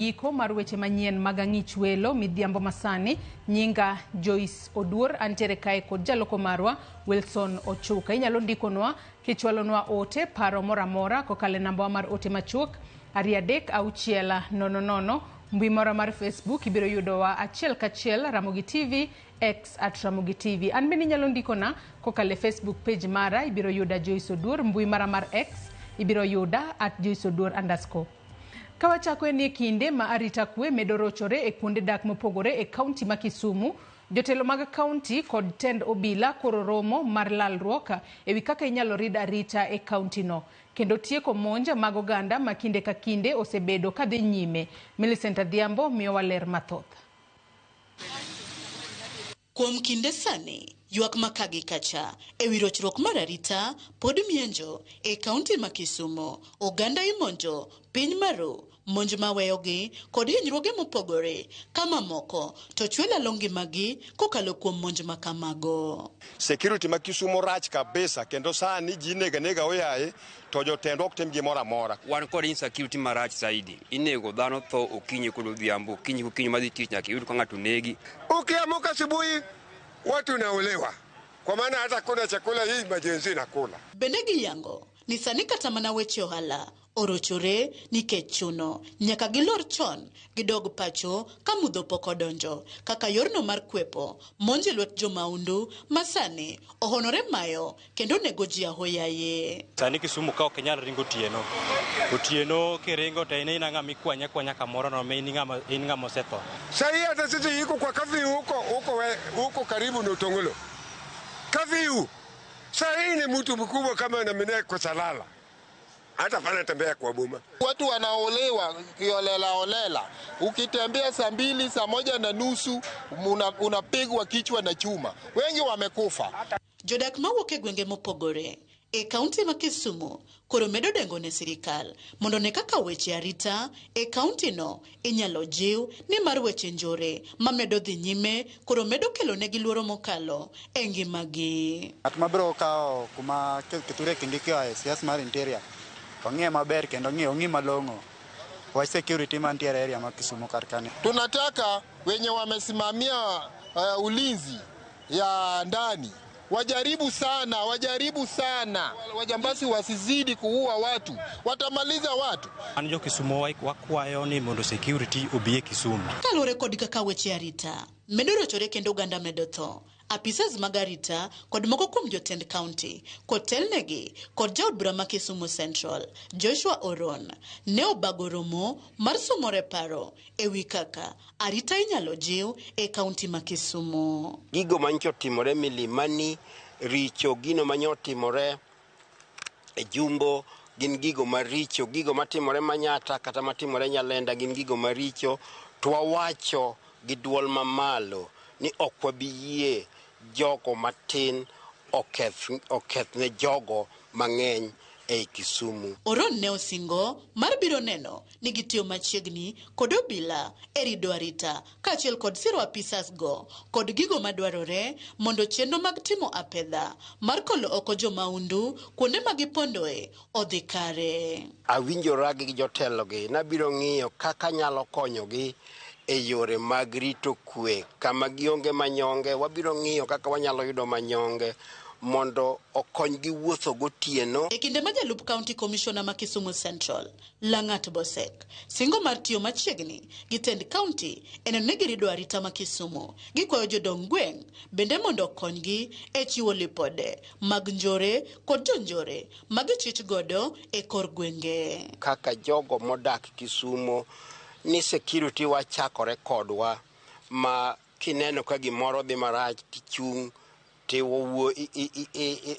Iko mar weche manyien mag ang'ich welo midhiambo masani nyinga Joyce Odur antere kae kod jaloko marwa Wilson Ochuka. Inyalo ndikonwa kichwalonwa ote paro moramora kokale namba mar ote machuok 33600. Mbui mara mar Facebook ibiro yudowa achiel kachiel Ramogi TV X @Ramogi TV. An bende inyalo ndikona kokale Facebook page mara ibiro yuda Joyce Odur. Mbui mara mar X ibiro yuda @JoyceOdur_. Kawachako ni kinde ma arita kwe medo rochore e kuonde dak mopogore e kaunti ma Kisumu, jotelo mag kaunti kod tend obila koro romo mar lalruok ewi kaka inyalo rid arita e kaunti no. Kendo tieko monja mag oganda ma kinde ka kinde osebedo kadhi nyime. Millicent Adhiambo miyo waler mathoth. Kuom kinde sani, yuak makagi kacha ewi rochruok mar arita pod mienjo e kaunti ma Kisumu. Oganda imonjo, piny maro, monj maweyogi kod hinyruoge mopogore kama moko to chwela longi magi kokalo kuom monj makamago. Security ma Kisumu rach kabisa kendo sani ji nega oyaye to jotend ok tim gimoro amora. Wan kod insecurity marach zaidi. Inego dhano tho okinyi kod odhiambo, okinyi madhi tich nyaka yud ka ng'ato negi. Ukiamka asubuhi watu naolewa. Kwa maana hata kuna chakula hii majenzi nakula. Bendegi yango ni sani kata mana weche ohala orochore nikech chuno nyaka gilor chon gidog pacho ka mudho pok odonjo kaka yorno mar kwepo monje lwet jomaundu masani ohonore mayo kendo nego ji ahoyaye. Sani Kisumu ka ok nyal ringo otieno kiringo to ina ng'ama ikwanya kamoro no in ng'ama osetho. Sasa hata sisi yuko kwa kafi huko karibu na Utongolo. Kafiu. Sasa hii ni mtu mkubwa kama na mimi kwa salala. Hata fana tembea kwa boma. Watu wanaolewa kiolela. Ukitembea saa 2 saa 1:30 unapigwa kichwa na chuma. Wengi wamekufa. Jodak mawuok e gwenge mopogore e kaunti ma Kisumu koro medo dengo ne sirikal mondo ne kaka weche arita e kaunti no inyalo jiw ni mar weche njore mamedo dhi nyime koro medo kelo ne giluoro mokalo e ngimagi. Atmabro kao kuma keture kindikio e siasa mar interior. Ong'e maber kendo ong'e malong'o wa security mantiere area ma Kisumu karkani. Tunataka wenye wamesimamia ulinzi ya ndani wajaribu sana. Wajambazi wasizidi kuua watu. Watamaliza watu. Anjo Kisumu wakwayo ni mondo security obie Kisumu. Kalure kod kaka weche arita medo rochore kendo oganda medo tho. Apisas magarita kod moko kuom jotend county kod telnegi kod jaod bura ma Kisumu Central Joshua Oron ne obago romo mar somore paro ewi kaka arita inyalo jiw e kaunti ma Kisumu. Gigo mancho timore milimani richo gino manyo timore e Jumbo gin gigo maricho, gigo matimore Manyata kata matimore Nyalenda gin gigo maricho. Twawacho gi duol mamalo ni ok wabiyie jogo matin oketh ne jogo mang'eny e Kisumu. Oron ne osingo mar biro neno ni gitiyo machiegni kod obila e rido arita kaachiel kod siro apisas go kod gigo madwarore mondo chenro mag timo apedha mar kolo oko jomaundu kuonde magipondoe odhi kare. Awinjora gi jotelo gi nabiro ng'iyo kaka nyalo konyogi e yore mag rito kwe kama gionge manyonge. Wabiro ng'iyo kaka wanyalo yudo manyonge mondo okonygi wuotho gotieno. E kinde ma jalup county commissioner ma Kisumu Central Langat Bosek singo mar tiyo machiegni gi tend county eno ne girido arita ma Kisumu. Gikwayo jodong gweng' bende mondo okonygi e chiwo lipode mag njore kod jonjore magichich godo e kor gwenge. Kaka jogo modak Kisumu ni security wachakore kodwa ma kineno ka gimoro dhi marach tichung' tiwuo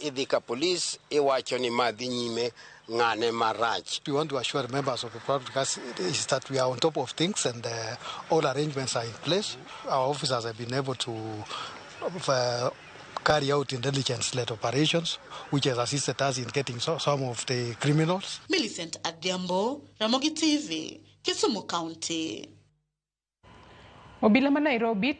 idhi ka police iwacho ni madhi nyime ng'ane marach. We want to assure members of the public is that we are on top of things and all arrangements are in place. Our officers have been able to carry out intelligence-led operations, which has assisted us in getting some of the criminals. Millicent Adhiambo, Ramogi TV, Kisumu County. Obila ma Nairobi